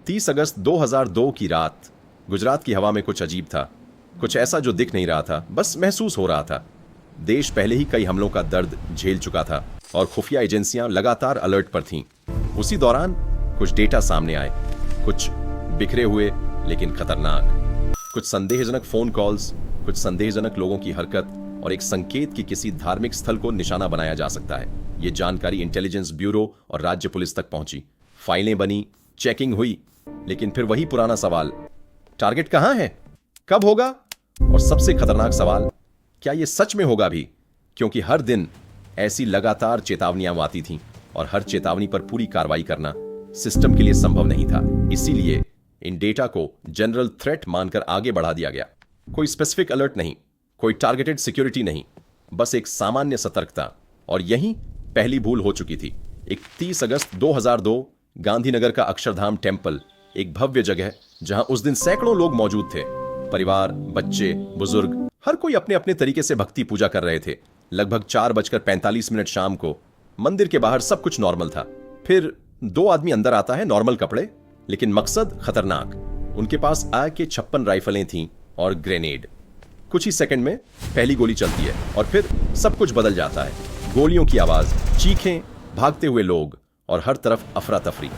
30 अगस्त 2002 की रात गुजरात की हवा में कुछ अजीब था। कुछ ऐसा जो दिख नहीं रहा था, बस महसूस हो रहा था। देश पहले ही कई हमलों का दर्द झेल चुका था और खुफिया एजेंसियां लगातार अलर्ट पर थीं। उसी दौरान कुछ डेटा सामने आए, कुछ बिखरे हुए लेकिन खतरनाक, कुछ संदेहजनक फोन कॉल्स, कुछ संदेहजनक लोगों की हरकत और एक संकेत कि किसी धार्मिक स्थल को निशाना बनाया जा सकता है। ये जानकारी इंटेलिजेंस ब्यूरो और राज्य पुलिस तक पहुंची। फाइलें बनी, चेकिंग हुई, लेकिन फिर वही पुराना सवाल, टारगेट कहां है, कब होगा, और सबसे खतरनाक सवाल, क्या यह सच में होगा भी? क्योंकि हर दिन ऐसी लगातार चेतावनियां आती थीं और हर चेतावनी पर पूरी कार्रवाई करना सिस्टम के लिए संभव नहीं था। इसीलिए इन डेटा को जनरल थ्रेट मानकर आगे बढ़ा दिया गया। कोई स्पेसिफिक अलर्ट नहीं, कोई टारगेटेड सिक्योरिटी नहीं, बस एक सामान्य सतर्कता। और यही पहली भूल हो चुकी थी। 31 अगस्त 2002 गांधीनगर का अक्षरधाम टेंपल, एक भव्य जगह जहां उस दिन सैकड़ों लोग मौजूद थे। परिवार, बच्चे, बुजुर्ग, हर कोई अपने अपने तरीके से भक्ति पूजा कर रहे थे। लगभग 4:45 शाम को मंदिर के बाहर सब कुछ नॉर्मल था। फिर 2 आदमी अंदर आता है, नॉर्मल कपड़े, लेकिन मकसद खतरनाक। उनके पास AK-56 राइफलें थीं और ग्रेनेड। कुछ ही सेकंड में पहली गोली चलती है और फिर सब कुछ बदल जाता है। गोलियों की आवाज, चीखें, भागते हुए लोग और हर तरफ अफरा तफरी।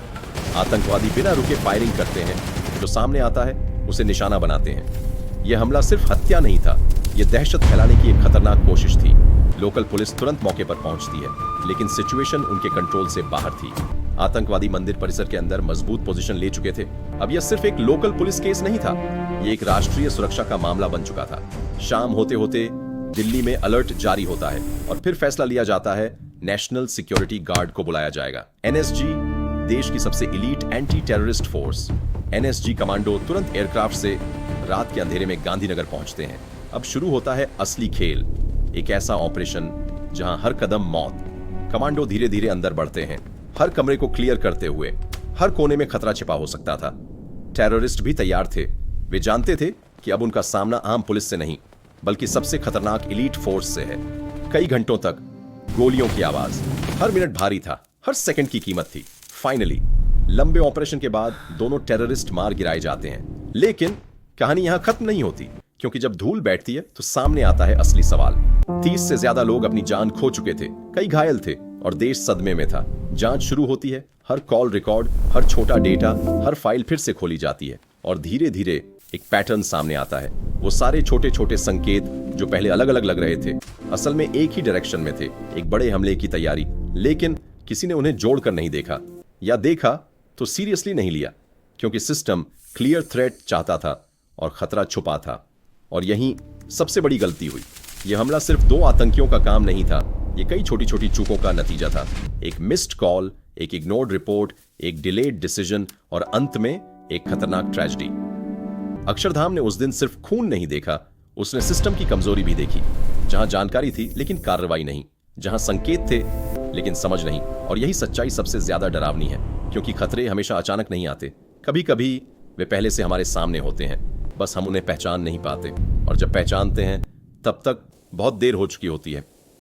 आतंकवादी बिना रुके फायरिंग करते हैं, जो सामने आता है उसे निशाना बनाते हैं। यह हमला सिर्फ हत्या नहीं था, यह दहशत फैलाने की एक खतरनाक कोशिश थी। लोकल पुलिस तुरंत मौके पर पहुंचती है, लेकिन सिचुएशन उनके कंट्रोल से बाहर थी। आतंकवादी मंदिर परिसर के अंदर मजबूत पोजीशन ले चुके थे। अब यह सिर्फ एक लोकल पुलिस केस नहीं था, यह एक राष्ट्रीय सुरक्षा का मामला बन चुका था। शाम होते होते दिल्ली में अलर्ट जारी होता है और फिर फैसला लिया जाता है, नेशनल सिक्योरिटी गार्ड को बुलाया जाएगा। NSG, देश की सबसे elite anti terrorist force. NSG commando तुरंत एयरक्राफ्ट से रात के अंधेरे में गांधीनगर पहुंचते हैं। अब शुरू होता है असली खेल, एक ऐसा ऑपरेशन जहां हर कदम मौत। कमांडो धीरे धीरे अंदर बढ़ते हैं, हर कमरे को क्लियर करते हुए। हर कोने में खतरा छिपा हो सकता था। टेररिस्ट भी तैयार थे। वे जानते थे कि अब उनका सामना आम पुलिस से नहीं, बल्कि सबसे खतरनाक इलीट फोर्स से है। कई घंटों तक गोलियों की आवाज, हर मिनट भारी था, हर सेकंड की कीमत थी। फाइनली लंबे ऑपरेशन के बाद दोनों टेररिस्ट मार गिराए जाते हैं। लेकिन कहानी यहां खत्म नहीं होती, क्योंकि जब धूल बैठती है तो सामने आता है असली सवाल। 30 से ज्यादा लोग अपनी जान खो चुके थे, कई घायल थे और देश सदमे में था। जांच शुरू होती है, हर कॉल रिकॉर्ड, हर छोटा डेटा, हर फाइल फिर से खोली जाती है और धीरे धीरे एक पैटर्न सामने आता है। वो सारे छोटे छोटे संकेत जो पहले अलग अलग लग रहे थे, असल में एक ही डायरेक्शन में थे, एक बड़े हमले की तैयारी। लेकिन किसी ने उन्हें जोड़कर नहीं देखा, या देखा तो सीरियसली नहीं लिया, क्योंकि सिस्टम क्लियर थ्रेट चाहता था और खतरा छुपा था। और यहीं सबसे बड़ी गलती हुई। यह हमला सिर्फ 2 आतंकियों का काम नहीं था, ये कई छोटी छोटी चूकों का नतीजा था। एक मिस्ड कॉल, एक इग्नोर्ड रिपोर्ट, एक डिलेड डिसीजन और अंत में एक खतरनाक ट्रेजेडी। अक्षरधाम ने उस दिन सिर्फ खून नहीं देखा, उसने सिस्टम की कमजोरी भी देखी। जहां जानकारी थी लेकिन कार्रवाई नहीं, जहां संकेत थे लेकिन समझ नहीं। और यही सच्चाई सबसे ज्यादा डरावनी है, क्योंकि खतरे हमेशा अचानक नहीं आते। कभी कभी वे पहले से हमारे सामने होते हैं, बस हम उन्हें पहचान नहीं पाते। और जब पहचानते हैं तब तक बहुत देर हो चुकी होती है।